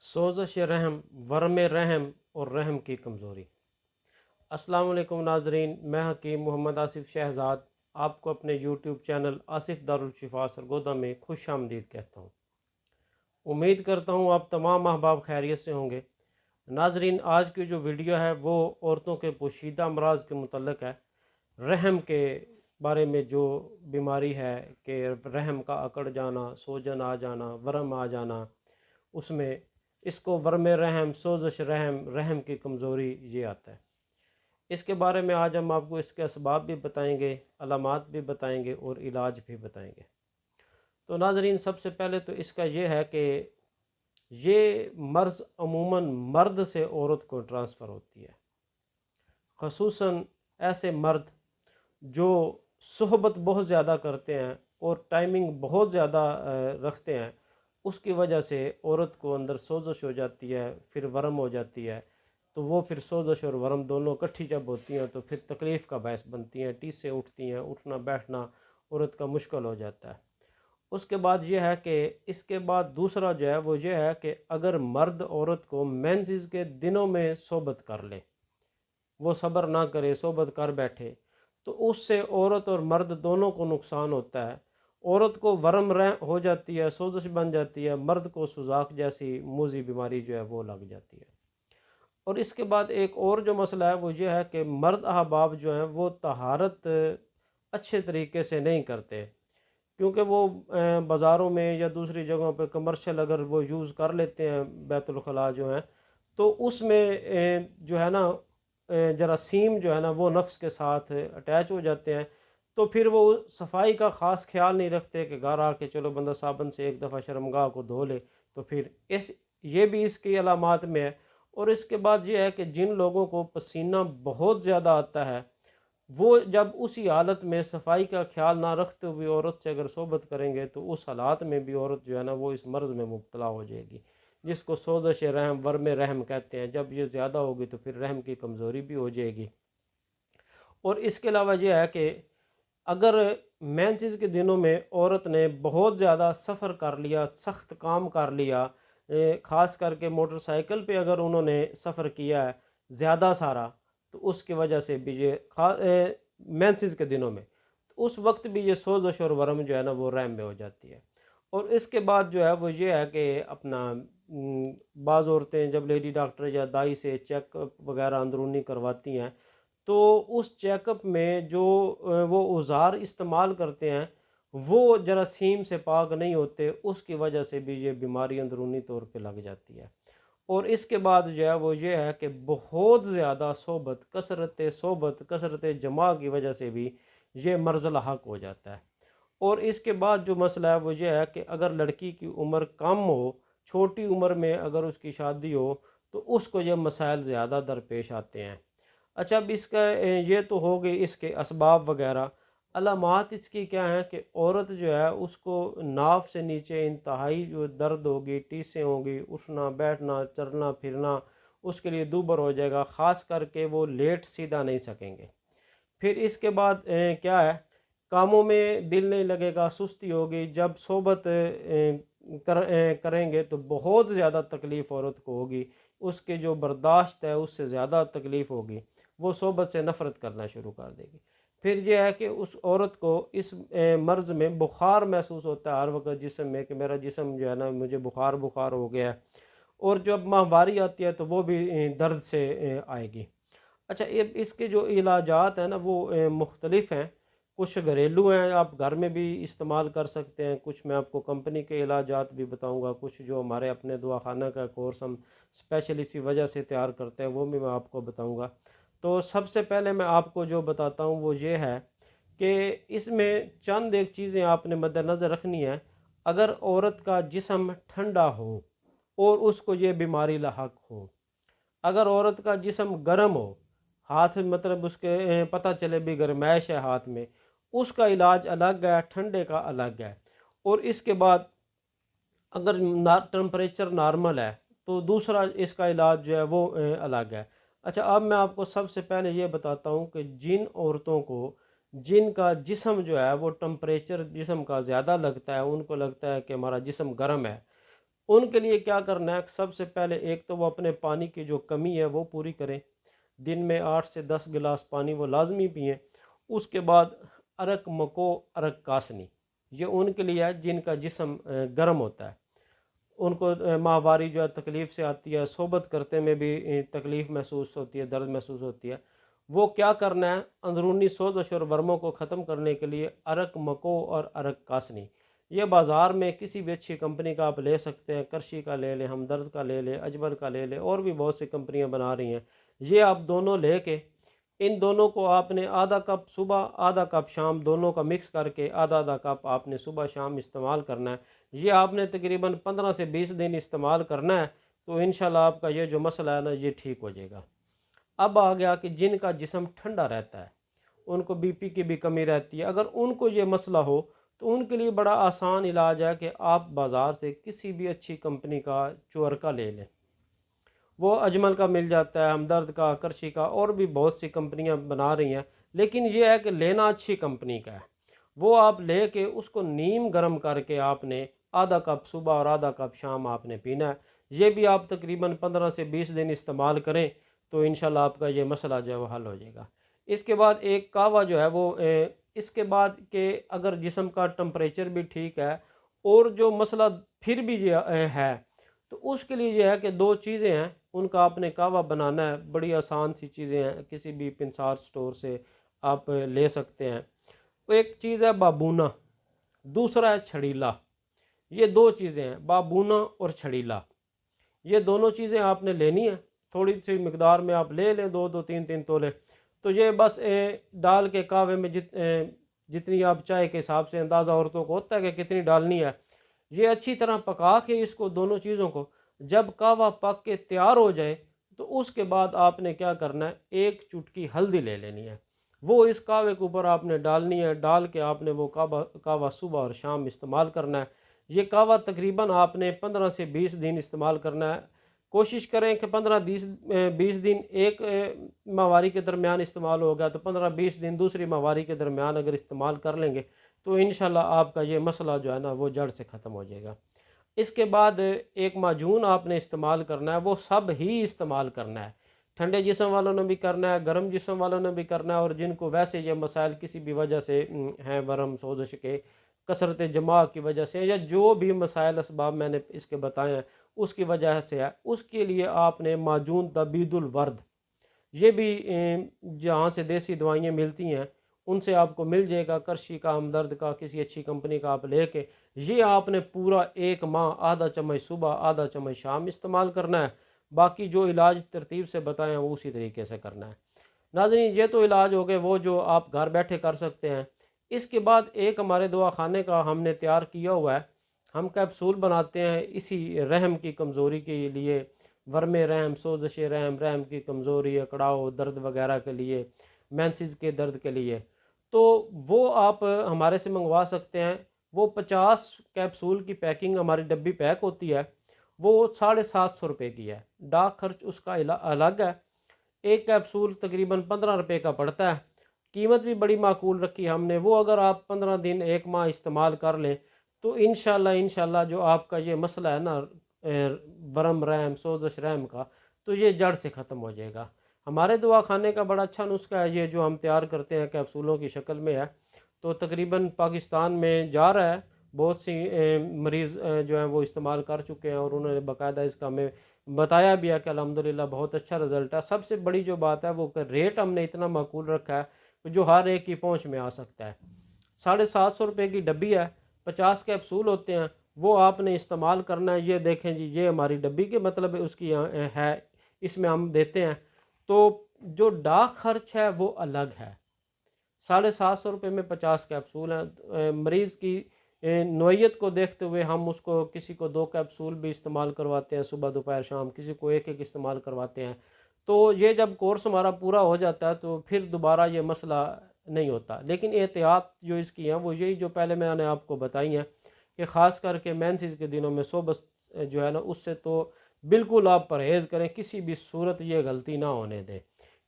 सोज़श रहम, वरम रहम और रहम की कमज़ोरी। अस्सलाम वालेकुम नाजरीन, मैं हकीम मोहम्मद आसिफ़ शहज़ाद आपको अपने यूट्यूब चैनल आसिफ़ दारुल शिफा सरगोदा में खुश आमदीद कहता हूँ। उम्मीद करता हूँ आप तमाम अहबाब खैरियत से होंगे। नाजरीन, आज की जो वीडियो है वो औरतों के पोशीदा अमराज के मुतल्लिक़ है। रहम के बारे में जो बीमारी है कि रहम का अकड़ जाना, सोजन आ जाना, वरम आ जाना, उसमें इसको वरम रहम, सोजश रहम, रहम की कमज़ोरी ये आता है। इसके बारे में आज हम आपको इसके असबाब भी बताएंगे, अलामात भी बताएंगे और इलाज भी बताएंगे। तो नाज़रीन, सबसे पहले तो इसका ये है कि ये मर्ज़ अमूमन मर्द से औरत को ट्रांसफ़र होती है। ख़ुसूसन ऐसे मर्द जो सोहबत बहुत ज़्यादा करते हैं और टाइमिंग बहुत ज़्यादा रखते हैं, उसकी वजह से औरत को अंदर सोजश हो जाती है, फिर वरम हो जाती है। तो वो फिर सोजश और वरम दोनों इकट्ठी जब होती हैं तो फिर तकलीफ़ का बायस बनती हैं, टीसें उठती हैं, उठना बैठना औरत का मुश्किल हो जाता है। उसके बाद ये है कि इसके बाद दूसरा जो है वो ये है कि अगर मर्द औरत को मेंसेस के दिनों में सोबत कर ले, वो सब्र ना करे, सोबत कर बैठे, तो उससे औरत और मर्द दोनों को नुकसान होता है। औरत को वरम रह हो जाती है, सोजश बन जाती है, मर्द को सुजाक जैसी मूजी बीमारी जो है वो लग जाती है। और इसके बाद एक और जो मसला है वो ये है कि मर्द अहबाब जो हैं वो तहारत अच्छे तरीके से नहीं करते, क्योंकि वो बाज़ारों में या दूसरी जगहों पे कमर्शियल अगर वो यूज़ कर लेते हैं बैतुल खला जो है, तो उसमें जो है ना जरासीम जो है ना वो नफ्स के साथ अटैच हो जाते हैं। तो फिर वो सफाई का ख़ास ख्याल नहीं रखते कि घर आके चलो बंदा साबन से एक दफ़ा शर्मगाह को धो ले। तो फिर इस ये भी इसकी अलामात में है। और इसके बाद ये है कि जिन लोगों को पसीना बहुत ज़्यादा आता है, वो जब उसी हालत में सफाई का ख्याल ना रखते हुए औरत से अगर सोबत करेंगे तो उस हालात में भी औरत जो है ना वो इस मर्ज़ में मुब्तला हो जाएगी, जिसको सोजश रहम, वर्म रहम कहते हैं। जब ये ज़्यादा होगी तो फिर रहम की कमज़ोरी भी हो जाएगी। और इसके अलावा यह है कि अगर मेंसेस के दिनों में औरत ने बहुत ज़्यादा सफ़र कर लिया, सख्त काम कर लिया, ख़ास करके मोटरसाइकिल पे अगर उन्होंने सफ़र किया है ज़्यादा सारा, तो उसकी वजह से भी ये मेंसेस के दिनों में तो उस वक्त भी ये सोजश और वरम जो है ना वो रहम में हो जाती है। और इसके बाद जो है वो ये है कि अपना बाज़ औरतें जब लेडी डॉक्टर या दाई से चेकअप वगैरह अंदरूनी करवाती हैं, तो उस चेकअप में जो वो औज़ार इस्तेमाल करते हैं वो जरासीम से पाक नहीं होते, उसकी वजह से भी ये बीमारी अंदरूनी तौर पे लग जाती है। और इसके बाद जो है वो ये है कि बहुत ज़्यादा सोबत कसरत जमा की वजह से भी ये मर्ज़ लाहक हो जाता है। और इसके बाद जो मसला है वो ये है कि अगर लड़की की उम्र कम हो, छोटी उम्र में अगर उसकी शादी हो, तो उसको ये मसाइल ज़्यादा दरपेश आते हैं। अच्छा, अब इसका ये तो हो गई इसके असबाब वगैरह। अलामात इसकी क्या हैं कि औरत जो है उसको नाफ से नीचे इंतहाई जो दर्द होगी, टीसें होंगी, उठना बैठना, चलना फिरना उसके लिए दूभर हो जाएगा, ख़ास करके वो लेट सीधा नहीं सकेंगे। फिर इसके बाद क्या है, कामों में दिल नहीं लगेगा, सुस्ती होगी। जब सोबत करेंगे तो बहुत ज़्यादा तकलीफ़ औरत को होगी, उसके जो बर्दाश्त है उससे ज़्यादा तकलीफ़ होगी, वो सोबत से नफ़रत करना शुरू कर देगी। फिर यह है कि उस औरत को इस मर्ज़ में बुखार महसूस होता है हर वक्त जिस्म में, कि मेरा जिस्म जो है ना मुझे बुखार बुखार हो गया है। और जब माहवारी आती है तो वो भी दर्द से आएगी। अच्छा, ये इसके जो इलाजात हैं ना वो मुख्तलिफ़ हैं। कुछ घरेलू हैं, आप घर में भी इस्तेमाल कर सकते हैं, कुछ मैं आपको कंपनी के इलाजात भी बताऊंगा, कुछ जो हमारे अपने दवाखाना का कोर्स हम स्पेशल इसी वजह से तैयार करते हैं वो भी मैं आपको बताऊंगा। तो सबसे पहले मैं आपको जो बताता हूँ वो ये है कि इसमें चंद एक चीज़ें आपने मद्देनज़र रखनी है। अगर औरत का जिस्म ठंडा हो और उसको ये बीमारी लाहक हो, अगर औरत का जिस्म गर्म हो, हाथ मतलब उसके पता चले भी गर्माइश है हाथ में, उसका इलाज अलग है, ठंडे का अलग है। और इसके बाद अगर टेम्परेचर नॉर्मल है तो दूसरा इसका इलाज जो है वो अलग है। अच्छा, अब मैं आपको सबसे पहले ये बताता हूँ कि जिन औरतों को जिनका जिस्म जो है वो टेम्परेचर जिस्म का ज़्यादा लगता है, उनको लगता है कि हमारा जिस्म गर्म है, उनके लिए क्या करना है, सबसे पहले एक तो वो अपने पानी की जो कमी है वो पूरी करें। दिन में 8 से 10 गिलास पानी वो लाजमी पिएँ। उसके बाद अरक मको, अरक कासनी, ये उनके लिए है जिनका जिस्म गर्म होता है, उनको माहवारी जो है तकलीफ़ से आती है, सोबत करते में भी तकलीफ़ महसूस होती है, दर्द महसूस होती है। वो क्या करना है, अंदरूनी सोजश और वर्मों को ख़त्म करने के लिए अरक मको और अरक कासनी, ये बाज़ार में किसी भी अच्छी कंपनी का आप ले सकते हैं। करशी का ले लें, हमदर्द का ले लें, अजमल का ले लें, और भी बहुत सी कंपनियां बना रही हैं। ये आप दोनों लेके, इन दोनों को आपने आधा कप सुबह आधा कप शाम दोनों का मिक्स करके आधा आधा कप आपने सुबह शाम इस्तेमाल करना है। ये आपने तकरीबन 15 से 20 दिन इस्तेमाल करना है, तो इंशाल्लाह आपका ये जो मसला है ना, ये ठीक हो जाएगा। अब आ गया कि जिनका जिस्म ठंडा रहता है, उनको बीपी की भी कमी रहती है, अगर उनको ये मसला हो तो उनके लिए बड़ा आसान इलाज है कि आप बाज़ार से किसी भी अच्छी कंपनी का चुअरका ले लें। वो अजमल का मिल जाता है, हमदर्द का, करशी का, और भी बहुत सी कंपनियां बना रही हैं। लेकिन ये है कि लेना अच्छी कंपनी का है। वो आप ले के उसको नीम गर्म करके आपने आधा कप सुबह और आधा कप शाम आपने पीना है। ये भी आप तकरीबन 15 से 20 दिन इस्तेमाल करें तो इंशाल्लाह आपका ये मसला जो है वो हल हो जाएगा। इसके बाद एक कहवा जो है वो इसके बाद के अगर जिस्म का टेम्परेचर भी ठीक है और जो मसला फिर भी ये है, तो उसके लिए ये है कि दो चीज़ें हैं, उनका आपने कहवा बनाना है। बड़ी आसान सी चीज़ें हैं, किसी भी पिंसार स्टोर से आप ले सकते हैं। एक चीज़ है बाबूना, दूसरा है छड़ीला। ये दो चीज़ें हैं, बाबूना और छड़ीला। ये दोनों चीज़ें आपने लेनी है, थोड़ी सी मकदार में आप ले लें, दो दो तीन तीन तोले। तो ये बस डाल के कहवे में जितनी आप चाय के हिसाब से, अंदाज़ा औरतों को होता है कि कितनी डालनी है। ये अच्छी तरह पका के इसको दोनों चीज़ों को, जब कहवा पक के तैयार हो जाए तो उसके बाद आपने क्या करना है, एक चुटकी हल्दी ले लेनी है, वो इस कहवे के ऊपर आपने डालनी है। डाल के आपने वो कहवा सुबह और शाम इस्तेमाल करना है। ये कहवा तकरीबन आपने 15 से 20 दिन इस्तेमाल करना है। कोशिश करें कि 15-20 दिन एक माहवारी के दरमियान इस्तेमाल हो गया तो 15-20 दिन दूसरी माहवारी के दरमियान अगर इस्तेमाल कर लेंगे तो इंशाल्लाह आपका ये मसला जो है ना वो जड़ से ख़त्म हो जाएगा। इसके बाद एक माजून आपने इस्तेमाल करना है, वो सब ही इस्तेमाल करना है। ठंडे जिस्म वालों ने भी करना है, गर्म जिस्म वालों ने भी करना है, और जिनको वैसे ये मसाइल किसी भी वजह से हैं, वरम सोजश के, कसरत जमा की वजह से, या जो भी मसाइल असबाब मैंने इसके बताए हैं उसकी वजह से है, उसके लिए आपने माजून तबीदुल वर्द, ये भी जहाँ से देसी दवाइयाँ मिलती हैं उनसे आपको मिल जाएगा। करशी का, हमदर्द का, किसी अच्छी कंपनी का आप लेके ये आपने पूरा एक माह आधा चम्मच सुबह आधा चम्मच शाम इस्तेमाल करना है। बाकी जो इलाज तरतीब से बताएं वो उसी तरीके से करना है। नाज़रीन, ये तो इलाज हो गए वो जो आप घर बैठे कर सकते हैं। इसके बाद एक हमारे दवा खाने का हमने तैयार किया हुआ है, हम कैप्सूल बनाते हैं इसी रहम की कमज़ोरी के लिए, वर्म रहम, सोजश रहम, रहम की कमज़ोरी, अकड़ाव, दर्द वगैरह के लिए, मेंसेस के दर्द के लिए। तो वो आप हमारे से मंगवा सकते हैं। वो 50 कैप्सूल की पैकिंग हमारी डब्बी पैक होती है, वो 750 रुपये की है। डाक खर्च उसका अलग है। एक कैप्सूल तकरीबन 15 रुपये का पड़ता है। कीमत भी बड़ी माकूल रखी है हमने। वो अगर आप 15 दिन एक माह इस्तेमाल कर लें तो इंशाल्लाह जो आपका ये मसला है ना वरम रहम, सोजश रहम का, तो ये जड़ से ख़त्म हो जाएगा। हमारे दवा खाने का बड़ा अच्छा नुस्खा है, ये जो हम तैयार करते हैं कैप्सूलों की शक्ल में है। तो तकरीबन पाकिस्तान में जा रहा है, बहुत सी मरीज़ जो हैं वो इस्तेमाल कर चुके हैं और उन्होंने बाकायदा इसका हमें बताया भी है कि अल्हम्दुलिल्लाह बहुत अच्छा रिज़ल्ट है। सबसे बड़ी जो बात है वो रेट हमने इतना माकूल रखा है जो हर एक की पहुंच में आ सकता है। 750 रुपये की डब्बी है, 50 कैप्सूल होते हैं, वो आपने इस्तेमाल करना है। ये देखें जी, ये हमारी डब्बी के मतलब है उसकी है, इसमें हम देते हैं। तो जो डाक खर्च है वो अलग है। 750 रुपये में 50 कैप्सूल हैं। मरीज़ की नौयत को देखते हुए हम उसको, किसी को 2 कैप्सूल भी इस्तेमाल करवाते हैं सुबह दोपहर शाम, किसी को एक एक इस्तेमाल करवाते हैं। तो ये जब कोर्स हमारा पूरा हो जाता है तो फिर दोबारा ये मसला नहीं होता। लेकिन एहतियात जो इसकी हैं वो यही जो पहले मैंने आपको बताई हैं कि ख़ास करके मेंसेस के दिनों में सोबत जो है ना उससे तो बिल्कुल आप परहेज़ करें, किसी भी सूरत ये गलती ना होने दें,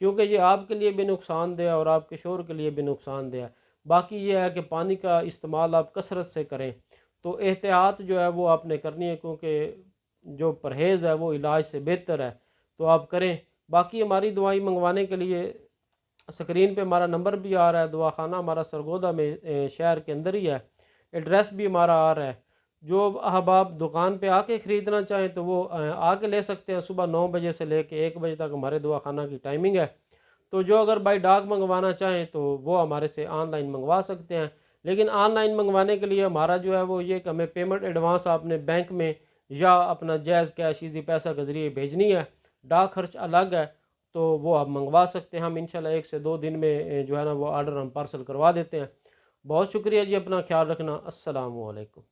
क्योंकि ये आपके लिए भी नुकसानदेह और आपके शोहर के लिए भी नुकसानदेह है। बाकी ये है कि पानी का इस्तेमाल आप कसरत से करें, तो एहतियात जो है वो आपने करनी है, क्योंकि जो परहेज़ है वो इलाज से बेहतर है, तो आप करें। बाकी हमारी दवाई मंगवाने के लिए स्क्रीन पे हमारा नंबर भी आ रहा है। दवाखाना हमारा सरगोदा में शहर के अंदर ही है, एड्रेस भी हमारा आ रहा है। जो अब आप दुकान पे आके ख़रीदना चाहें तो वो आके ले सकते हैं। सुबह 9 बजे से लेके 1 बजे तक हमारे दवाखाना की टाइमिंग है। तो जो अगर बाई डाक मंगवाना चाहें तो वो हमारे से ऑनलाइन मंगवा सकते हैं। लेकिन ऑनलाइन मंगवाने के लिए हमारा जो है वो ये कि हमें पेमेंट एडवांस आपने बैंक में या अपना जैज़ कैश ईज़ी पैसा के ज़रिए भेजनी है। डाक खर्च अलग है, तो वो आप मंगवा सकते हैं। हम इंशाल्लाह 1 से 2 दिन में जो है ना वो ऑर्डर हम पार्सल करवा देते हैं। बहुत शुक्रिया जी, अपना ख्याल रखना। अस्सलामु अलैकुम।